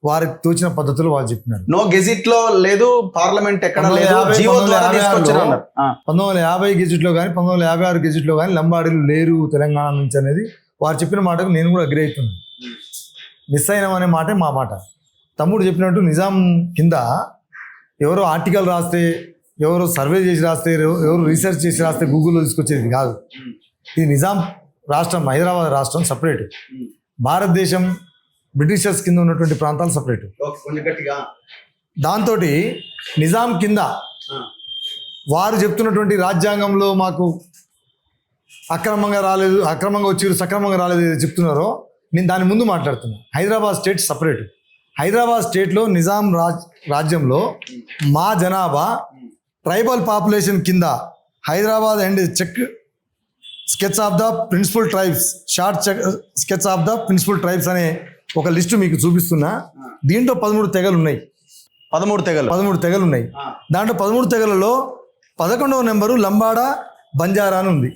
వారికి తోచిన పద్ధతులు వాళ్ళు చెప్పినారు. నో గెజిట్ లో లేదు, పార్లమెంట్ ఎక్కడ లేదు, జీవో ద్వారా తీసుకొచ్చారు అన్నారు. 1950 గెజిట్ లో కానీ 1956 గెజిట్ లో కానీ లంబాడీలు లేరు తెలంగాణ నుంచి అనేది వారు చెప్పిన మాటకు నేను కూడా అగ్రి అవుతున్నాను. మిస్ అయినాం అనే మాటే మా మాట. తమ్ముడు చెప్పినట్టు నిజాం కింద ఎవరో ఆర్టికల్ రాస్తే, ఎవరో సర్వే చేసి రాస్తే, ఎవరు రీసెర్చ్ చేసి రాస్తే గూగుల్లో తీసుకొచ్చేది కాదు. ఇది నిజాం రాష్ట్రం, హైదరాబాద్ రాష్ట్రం సపరేట్, భారతదేశం బ్రిటిషర్స్ కింద ఉన్నటువంటి ప్రాంతాలు సపరేట్. దాంతో నిజాం కింద వారు చెప్తున్నటువంటి రాజ్యాంగంలో మాకు అక్రమంగా రాలేదు, అక్రమంగా వచ్చి సక్రమంగా రాలేదు ఏదో చెప్తున్నారో నేను దాని ముందు మాట్లాడుతున్నాను. Hyderabad state separate. హైదరాబాద్ స్టేట్లో నిజాం రాజ్యంలో మా జనాభా ట్రైబల్ పాపులేషన్ కింద Hyderabad and sketch of the principal tribes, short sketch of the principal tribes అనే ఒక లిస్టు మీకు చూపిస్తున్నా. దీంట్లో 13 తెగలు ఉన్నాయి. 13 తెగలు ఉన్నాయి. దాంట్లో 13 తెగలలో 11వ నెంబరు లంబాడా బంజారా అని ఉంది.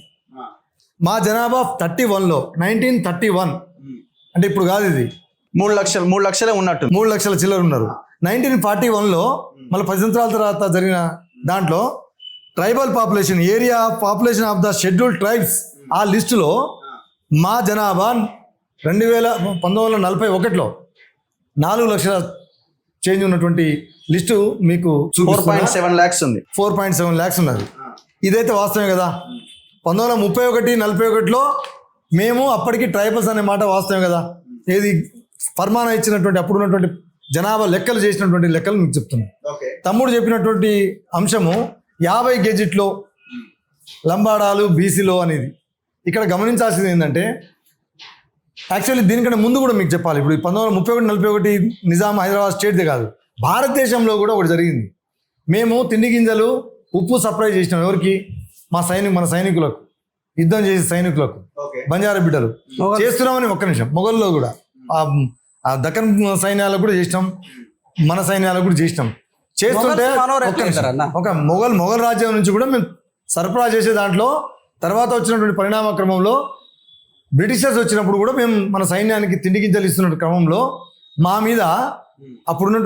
మా జనాభా 31లో 1931 అంటే ఇప్పుడు కాదు, ఇది 3 లక్షలే ఉన్నట్టు, 3 లక్షల చిల్లర ఉన్నారు. 1941లో మళ్ళీ 10 సంవత్సరాల తర్వాత జరిగిన దాంట్లో tribal population, area population of the scheduled tribes ఆ లిస్టులో మా జనాభా 1941లో 4 లక్షల చేంజ్ ఉన్నటువంటి లిస్టు మీకు 4.7 lakhs ఉంది. 4.7 lakhs ఉన్నది. ఇదైతే వాస్తవమే కదా. 1931-41లో మేము అప్పటికి ట్రైబల్స్ అనే మాట వాస్తవమే కదా. ఏది ఫర్మానా ఇచ్చినటువంటి అప్పుడు ఉన్నటువంటి జనాభా లెక్కలు చేసినటువంటి లెక్కలు మీకు చెప్తున్నాను. తమ్ముడు చెప్పినటువంటి అంశము 50 గెజిట్లో లంబాడాలు బీసీలో అనేది ఇక్కడ గమనించాల్సింది ఏంటంటే, యాక్చువల్లీ దీనికంటే ముందు కూడా మీకు చెప్పాలి. ఇప్పుడు 1931-41 నిజాం హైదరాబాద్ స్టేట్దే కాదు, భారతదేశంలో కూడా ఒకటి జరిగింది. మేము తిండి గింజలు ఉప్పు సప్లై చేసినాం. ఎవరికి? మన సైనికులకు, యుద్ధం చేసే సైనికులకు, బంజారా బిడ్డలు చేస్తున్నామని. ఒక్క నిమిషం, మొఘల్లో కూడా ఆ దక్కన్ సైన్యాలకు కూడా చేసినాం, మన సైన్యాలకు కూడా చేసినాం. చేస్తుంటే ఒక మొఘల్ రాజ్యం నుంచి కూడా మేము సరఫరా చేసే దాంట్లో తర్వాత వచ్చినటువంటి పరిణామ క్రమంలో బ్రిటిషర్స్ వచ్చినప్పుడు కూడా మేము మన సైన్యానికి తిండి గింజలు ఇస్తున్న క్రమంలో మా మీద అప్పుడున్న